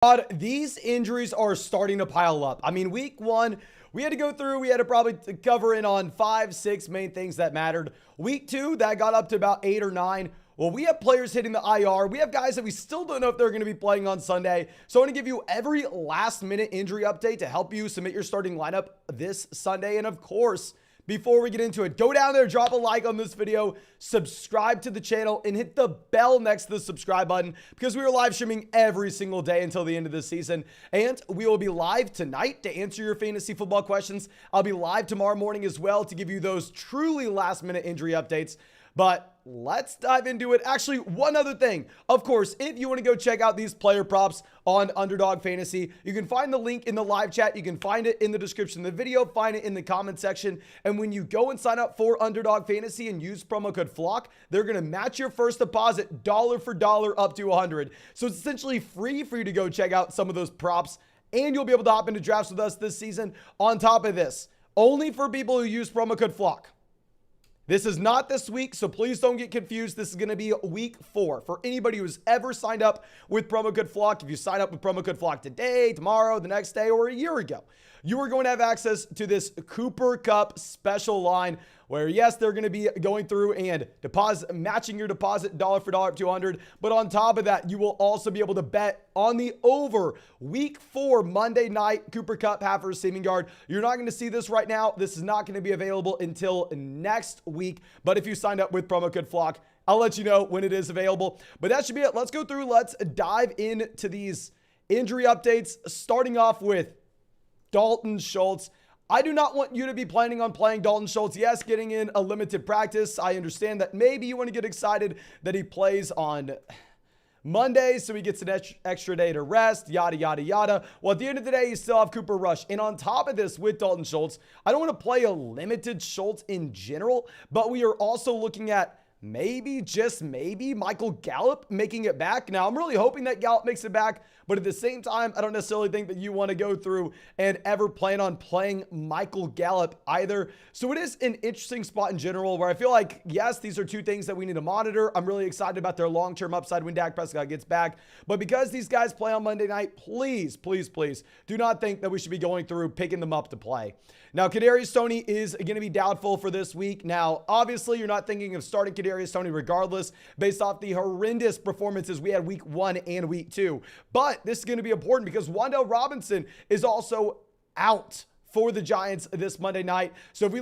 God, these injuries are starting to pile up. I mean, week one, we had to go through, we had to probably cover in on 5, 6 main things that mattered. Week two, that got up to about 8 or 9. Well, we have players hitting the IR. We have guys that we still don't know if they're going to be playing on Sunday. So I want to give you every last minute injury update to help you submit your starting lineup this Sunday. And of course, before we get into it, go down there, drop a like on this video, subscribe to the channel, and hit the bell next to the subscribe button because we are live streaming every single day until the end of the season. And we will be live tonight to answer your fantasy football questions. I'll be live tomorrow morning as well to give you those truly last-minute injury updates. But let's dive into it. Actually, one other thing. Of course, if you want to go check out these player props on Underdog Fantasy, you can find the link in the live chat. You can find it in the description of the video. Find it in the comment section. And when you go and sign up for Underdog Fantasy and use promo code FLOCK, they're going to match your first deposit dollar for dollar up to 100. So it's essentially free for you to go check out some of those props. And you'll be able to hop into drafts with us this season. On top of this, only for people who use promo code FLOCK. This is not this week, so please don't get confused. This is going to be week 4. For anybody who's ever signed up with promo code FLOCK, if you sign up with promo code FLOCK today, tomorrow, the next day, or a year ago, you are going to have access to this Cooper Cup special line where, yes, they're going to be going through and matching your deposit dollar for dollar up to 100. But on top of that, you will also be able to bet on the over week 4 Monday night Cooper Cup half receiving yard. You're not going to see this right now. This is not going to be available until next week. But if you signed up with promo code FLOCK, I'll let you know when it is available. But that should be it. Let's go through. Let's dive into these injury updates, starting off with Dalton Schultz. I do not want you to be planning on playing Dalton Schultz. Yes, getting in a limited practice. I understand that maybe you want to get excited that he plays on Monday, so he gets an extra day to rest, yada, yada, yada. Well, at the end of the day, you still have Cooper Rush. And on top of this, with Dalton Schultz, I don't want to play a limited Schultz in general, but we are also looking at maybe, just maybe, Michael Gallup making it back. Now, I'm really hoping that Gallup makes it back, but at the same time, I don't necessarily think that you want to go through and ever plan on playing Michael Gallup either. So it is an interesting spot in general where I feel like, yes, these are two things that we need to monitor. I'm really excited about their long-term upside when Dak Prescott gets back. But because these guys play on Monday night, please, please, please do not think that we should be going through picking them up to play. Now, Kadarius Toney is going to be doubtful for this week. Now, obviously, you're not thinking of starting Kadarius Toney regardless based off the horrendous performances we had week 1 and week 2. But this is going to be important because Wan'Dale Robinson is also out for the Giants this Monday night. So if we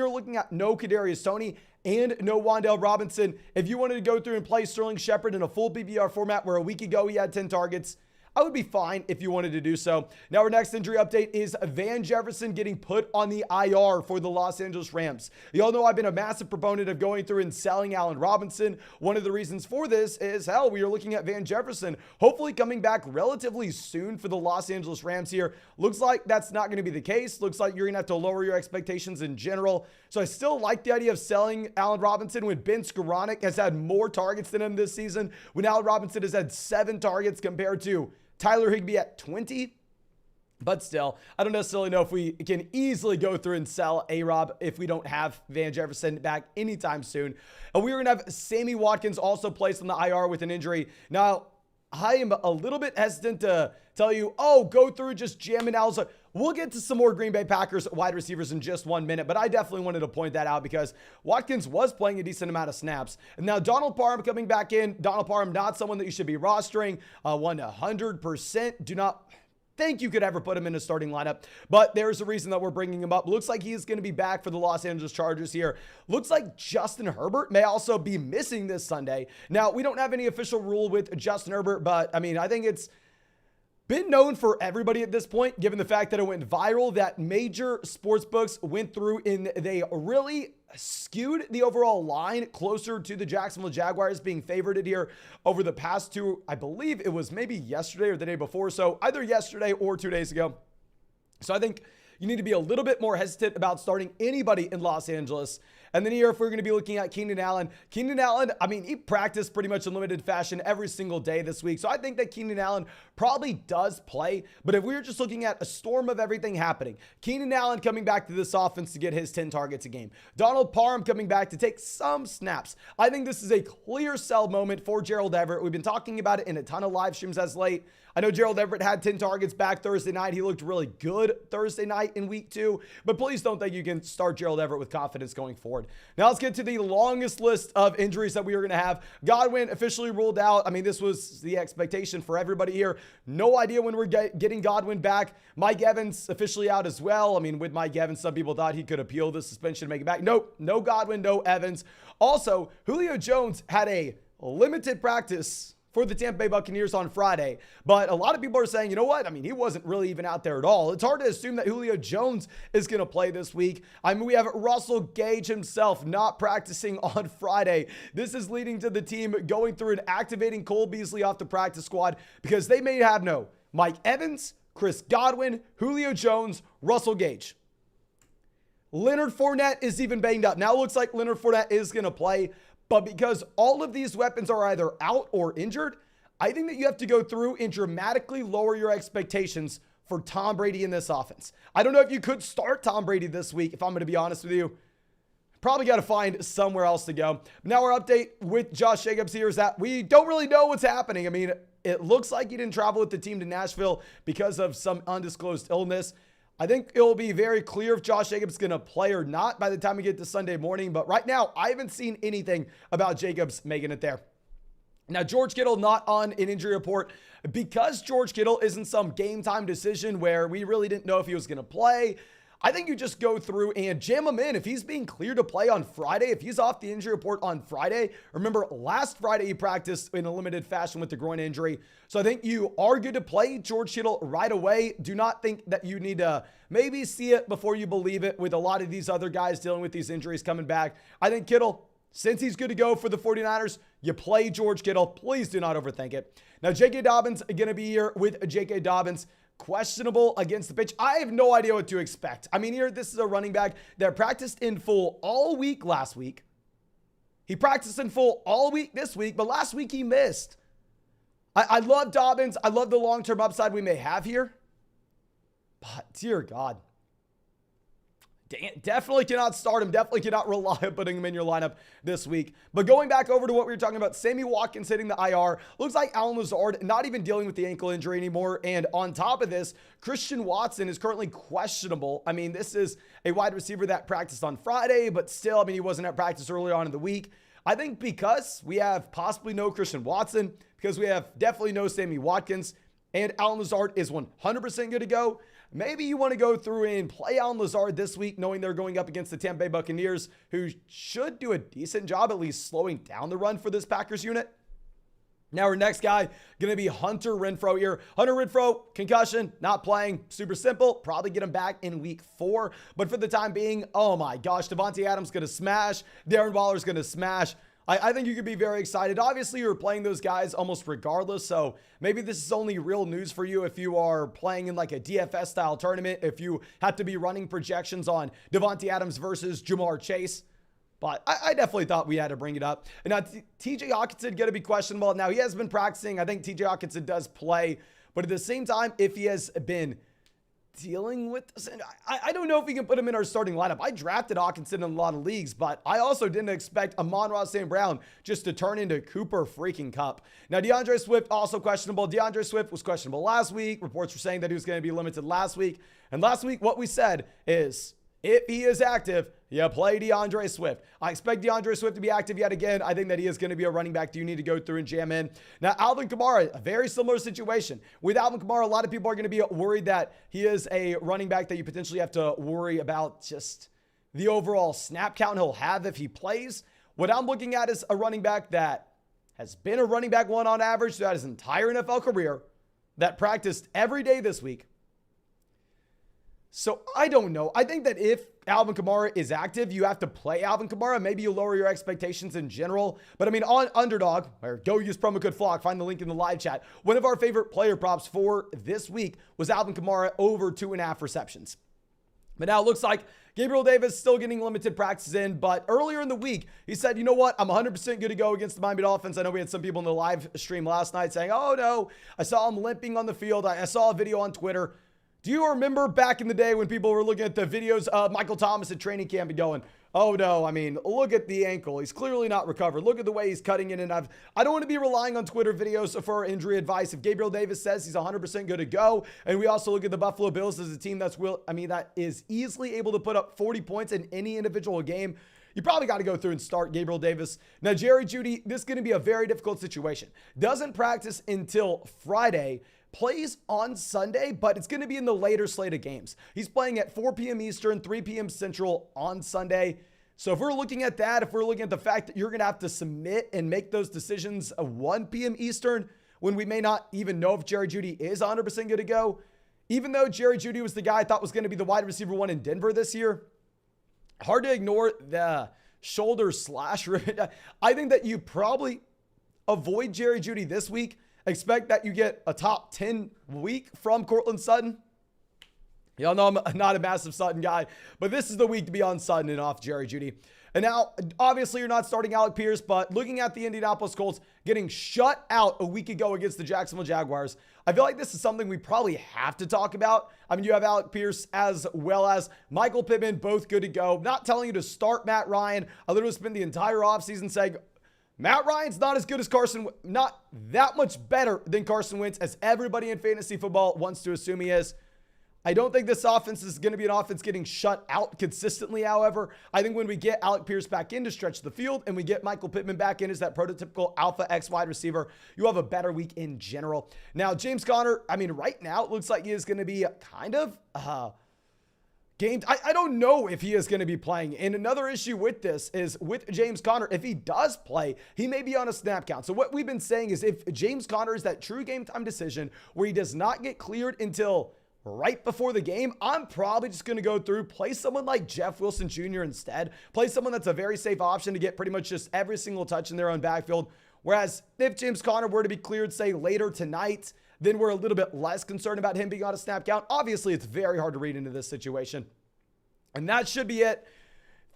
are looking at no Kadarius Toney and no Wan'Dale Robinson, if you wanted to go through and play Sterling Shepard in a full PPR format where a week ago he had 10 targets, I would be fine if you wanted to do so. Now, our next injury update is Van Jefferson getting put on the IR for the Los Angeles Rams. Y'all know I've been a massive proponent of going through and selling Allen Robinson. One of the reasons for this is, hell, we are looking at Van Jefferson hopefully coming back relatively soon for the Los Angeles Rams here. Looks like that's not going to be the case. Looks like you're going to have to lower your expectations in general. So I still like the idea of selling Allen Robinson when Ben Skoranek has had more targets than him this season, when Allen Robinson has had 7 targets compared to Tyler Higbee at 20. But still, I don't necessarily know if we can easily go through and sell A-Rob if we don't have Van Jefferson back anytime soon. And we're going to have Sammy Watkins also placed on the IR with an injury. Now, I am a little bit hesitant to tell you, oh, go through, just jam it out. So we'll get to some more Green Bay Packers wide receivers in just 1 minute, but I definitely wanted to point that out because Watkins was playing a decent amount of snaps. And now Donald Parham coming back in. Donald Parham, not someone that you should be rostering 100%. Do not think you could ever put him in a starting lineup, but there's a reason that we're bringing him up. Looks like he is going to be back for the Los Angeles Chargers here. Looks like Justin Herbert may also be missing this Sunday. Now, we don't have any official rule with Justin Herbert, but I mean, I think it's been known for everybody at this point, given the fact that it went viral, that major sports books went through and they really skewed the overall line closer to the Jacksonville Jaguars being favored here over the past 2, I believe it was maybe yesterday or the day before. So either yesterday or 2 days ago. So I think you need to be a little bit more hesitant about starting anybody in Los Angeles. And then here, if we're going to be looking at Keenan Allen, I mean, he practiced pretty much in limited fashion every single day this week. So I think that Keenan Allen probably does play. But if we were just looking at a storm of everything happening, Keenan Allen coming back to this offense to get his 10 targets a game, Donald Parham coming back to take some snaps. I think this is a clear sell moment for Gerald Everett. We've been talking about it in a ton of live streams as late. I know Gerald Everett had 10 targets back Thursday night. He looked really good Thursday night in week 2, but please don't think you can start Gerald Everett with confidence going forward. Now let's get to the longest list of injuries that we are going to have. Godwin officially ruled out. I mean, this was the expectation for everybody here. No idea when we're getting Godwin back. Mike Evans officially out as well. I mean, with Mike Evans, some people thought he could appeal the suspension to make it back. Nope, no Godwin, no Evans. Also, Julio Jones had a limited practice for the Tampa Bay Buccaneers on Friday. But a lot of people are saying, you know what? I mean, he wasn't really even out there at all. It's hard to assume that Julio Jones is going to play this week. I mean, we have Russell Gage himself not practicing on Friday. This is leading to the team going through and activating Cole Beasley off the practice squad because they may have no Mike Evans, Chris Godwin, Julio Jones, Russell Gage. Leonard Fournette is even banged up. Now it looks like Leonard Fournette is going to play. But because all of these weapons are either out or injured, I think that you have to go through and dramatically lower your expectations for Tom Brady in this offense. I don't know if you could start Tom Brady this week, if I'm going to be honest with you. Probably got to find somewhere else to go. Now our update with Josh Jacobs here is that we don't really know what's happening. I mean, it looks like he didn't travel with the team to Nashville because of some undisclosed illness. I think it will be very clear if Josh Jacobs is going to play or not by the time we get to Sunday morning. But right now, I haven't seen anything about Jacobs making it there. Now, George Kittle not on an injury report because George Kittle isn't some game time decision where we really didn't know if he was going to play. I think you just go through and jam him in. If he's being cleared to play on Friday, if he's off the injury report on Friday, remember last Friday he practiced in a limited fashion with the groin injury. So I think you are good to play George Kittle right away. Do not think that you need to maybe see it before you believe it with a lot of these other guys dealing with these injuries coming back. I think Kittle, since he's good to go for the 49ers, you play George Kittle. Please do not overthink it. Now, J.K. Dobbins going to be here with J.K. Dobbins. Questionable against the pitch. I have no idea what to expect. I mean, here, this is a running back that practiced in full all week last week. He practiced in full all week this week, but last week he missed. I love Dobbins. I love the long-term upside we may have here. But, dear God. Definitely cannot start him. Definitely cannot rely on putting him in your lineup this week. But going back over to what we were talking about, Sammy Watkins hitting the IR. Looks like Allen Lazard not even dealing with the ankle injury anymore. And on top of this, Christian Watson is currently questionable. I mean, this is a wide receiver that practiced on Friday, but still, I mean, he wasn't at practice earlier on in the week. I think because we have possibly no Christian Watson, because we have definitely no Sammy Watkins, and Allen Lazard is 100% good to go, maybe you want to go through and play Allen Lazard this week, knowing they're going up against the Tampa Bay Buccaneers, who should do a decent job at least slowing down the run for this Packers unit. Now our next guy going to be Hunter Renfrow here. Hunter Renfrow, concussion, not playing. Super simple. Probably get him back in week 4. But for the time being, oh my gosh, Devontae Adams going to smash. Darren Waller's going to smash. I think you could be very excited. Obviously, you're playing those guys almost regardless, so maybe this is only real news for you if you are playing in like a DFS-style tournament, if you have to be running projections on Devontae Adams versus Jamar Chase. But I definitely thought we had to bring it up. And now TJ Hawkinson going to be questionable. Now, he has been practicing. I think TJ Hawkinson does play. But at the same time, if he has been dealing with this, I don't know if we can put him in our starting lineup. I drafted Hawkinson in a lot of leagues, but I also didn't expect Amon-Ra St. Brown just to turn into Cooper freaking Kupp. Now, DeAndre Swift also questionable. DeAndre Swift was questionable last week. Reports were saying that he was going to be limited last week. And last week, what we said is, if he is active, you play DeAndre Swift. I expect DeAndre Swift to be active yet again. I think that he is going to be a running back that you need to go through and jam in. Now, Alvin Kamara, a very similar situation. With Alvin Kamara, a lot of people are going to be worried that he is a running back that you potentially have to worry about just the overall snap count he'll have if he plays. What I'm looking at is a running back that has been a running back one on average throughout his entire NFL career, that practiced every day this week. So I don't know. I think that if Alvin Kamara is active, you have to play Alvin Kamara. Maybe you lower your expectations in general. But I mean, on Underdog, or go use promo code FLOCK, find the link in the live chat. One of our favorite player props for this week was Alvin Kamara over 2.5 receptions. But now it looks like Gabriel Davis still getting limited practices in. But earlier in the week, he said, you know what? I'm 100% good to go against the Miami Dolphins. I know we had some people in the live stream last night saying, oh, no, I saw him limping on the field. I saw a video on Twitter. Do you remember back in the day when people were looking at the videos of Michael Thomas at training camp and going, oh no, I mean, look at the ankle. He's clearly not recovered. Look at the way he's cutting in and out. I don't want to be relying on Twitter videos for injury advice. If Gabriel Davis says he's 100% good to go, and we also look at the Buffalo Bills as a team that is easily able to put up 40 points in any individual game, you probably got to go through and start Gabriel Davis. Now, Jerry Jeudy, this is going to be a very difficult situation. Doesn't practice until Friday. Plays on Sunday, but it's going to be in the later slate of games. He's playing at 4 p.m. Eastern, 3 p.m. Central on Sunday. So if we're looking at that, if we're looking at the fact that you're going to have to submit and make those decisions at 1 p.m. Eastern, when we may not even know if Jerry Jeudy is 100% good to go, even though Jerry Jeudy was the guy I thought was going to be the wide receiver one in Denver this year, hard to ignore the shoulder slash. I think that you probably avoid Jerry Jeudy this week. Expect that you get a top 10 week from Courtland Sutton. Y'all know I'm not a massive Sutton guy, but this is the week to be on Sutton and off Jerry Jeudy. And now, obviously, you're not starting Alec Pierce, but looking at the Indianapolis Colts getting shut out a week ago against the Jacksonville Jaguars, I feel like this is something we probably have to talk about. I mean, you have Alec Pierce as well as Michael Pittman, both good to go. Not telling you to start Matt Ryan. I literally spent the entire offseason saying, Matt Ryan's not as good as not that much better than Carson Wentz as everybody in fantasy football wants to assume he is. I don't think this offense is going to be an offense getting shut out consistently, however. I think when we get Alec Pierce back in to stretch the field and we get Michael Pittman back in as that prototypical alpha X wide receiver, you have a better week in general. Now, James Conner, I mean, right now it looks like he is going to be kind of gamed. I don't know if he is going to be playing. And another issue with this is with James Conner, if he does play, he may be on a snap count. So what we've been saying is if James Conner is that true game time decision where he does not get cleared until right before the game, I'm probably just going to go through, play someone like Jeff Wilson Jr. instead. Play someone that's a very safe option to get pretty much just every single touch in their own backfield. Whereas if James Conner were to be cleared, say, later tonight, then we're a little bit less concerned about him being on a snap count. Obviously, it's very hard to read into this situation. And that should be it.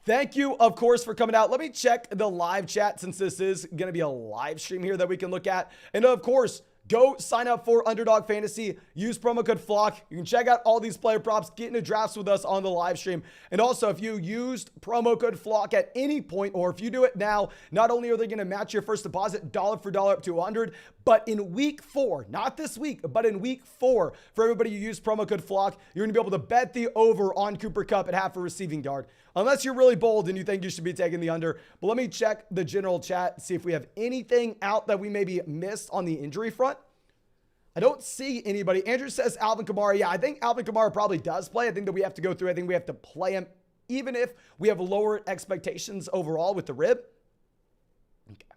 Thank you, of course, for coming out. Let me check the live chat since this is going to be a live stream here that we can look at. And of course, go sign up for Underdog Fantasy. Use promo code FLOCK. You can check out all these player props, get into drafts with us on the live stream. And also, if you used promo code FLOCK at any point, or if you do it now, not only are they going to match your first deposit dollar for dollar up to 100, but in week 4, not this week, but in week 4, for everybody who used promo code FLOCK, you're going to be able to bet the over on Cooper Kupp at half a receiving yard. Unless you're really bold and you think you should be taking the under. But let me check the general chat, see if we have anything out that we maybe missed on the injury front. I don't see anybody. Andrew says Alvin Kamara. Yeah, I think Alvin Kamara probably does play. I think that we have to go through. I think we have to play him, even if we have lower expectations overall with the rib. Okay.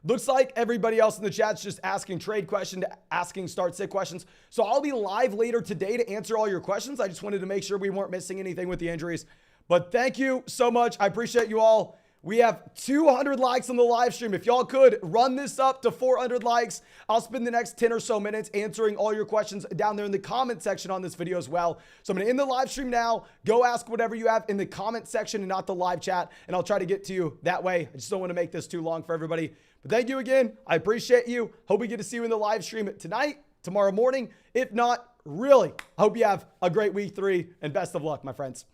Looks like everybody else in the chat's just asking trade questions, asking start-sit questions. So I'll be live later today to answer all your questions. I just wanted to make sure we weren't missing anything with the injuries. But thank you so much. I appreciate you all. We have 200 likes on the live stream. If y'all could run this up to 400 likes, I'll spend the next 10 or so minutes answering all your questions down there in the comment section on this video as well. So I'm going to end the live stream now. Go ask whatever you have in the comment section and not the live chat, and I'll try to get to you that way. I just don't want to make this too long for everybody. But thank you again. I appreciate you. Hope we get to see you in the live stream tonight, tomorrow morning. If not, really, I hope you have a great week 3, and best of luck, my friends.